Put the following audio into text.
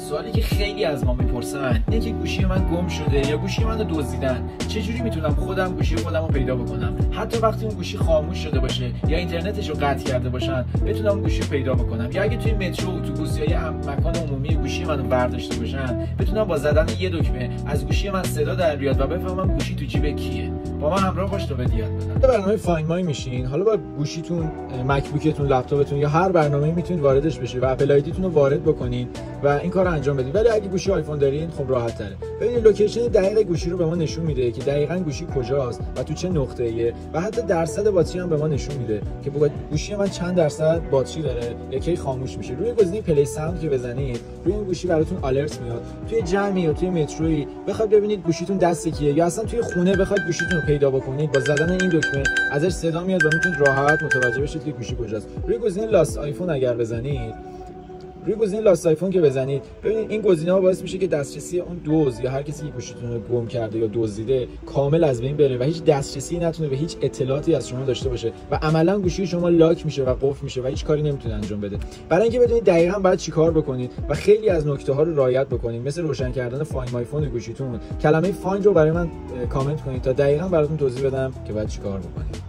سوالی که خیلی از ما میپرسن اینه که گوشی من گم شده یا گوشی منو دزدیدن، چجوری میتونم خودم گوشی خودم رو پیدا بکنم؟ حتی وقتی اون گوشی خاموش شده باشه یا اینترنتش رو قطع کرده باشن بتونم اون گوشی رو پیدا بکنم، یا اگه توی مترو، اتوبوس یا یه مکان عمومی گوشی منو برداشته باشن بتونم با زدن یه دکمه از گوشی من صدا در بیاد و بفهمم گوشی تو جیب کیه. با من همراه باش تا بهت یاد بدم. برنامه فایند مای میشین، حالا با گوشیتون، مکبوکتون، لپتاپتون یا هر برنامه‌ای میتونید واردش بشید و اپل آیدیتون رو وارد بکنین و این کارو انجام بدید. ولی اگه گوشی آیفون دارین خب راحت تره. ببینید لوکیشن دقیق گوشی رو به ما نشون میده که دقیقاً گوشی کجاست و تو چه نقطه‌ایه و حتی درصد باتری هم به ما نشون میده که گوشی من چند درصد باتری داره، یکی خاموش میشه. روی گزینه پلی ساوند که بزنید روی این گوشی براتون آلرت میاد. توی جمعی یا توی متروی بخواد ببینید گوشیتون دست کیه یا اصلا توی خونه بخواد گوشیتون رو پیدا بکنید با زدن این دکمه ازش صدا میاد و میتونید راحت متوجه بشید که گوشی کجاست. روی گزینه لاست آیفون اگر بزنید، روی گزینه لاست آیفون که بزنید ببینید این گزینه‌ها باعث میشه که دسترسی اون دزد یا هر کسی که گوشیتون رو گم کرده یا دزدیده کامل از بین بره و هیچ دسترسی نتونه به هیچ اطلاعاتی از شما داشته باشه و عملاً گوشی شما لاک میشه و قفل میشه و هیچ کاری نمیتونه انجام بده. برای اینکه بدونید دقیقاً باید چیکار بکنید و خیلی از نکته‌ها رو رعایت بکنید، مثل روشن کردن فایند مای فون گوشیتون، کلمه فایند رو برای من کامنت کنید تا دقیقاً براتون توضیح بدم که باید چیکار بکنید.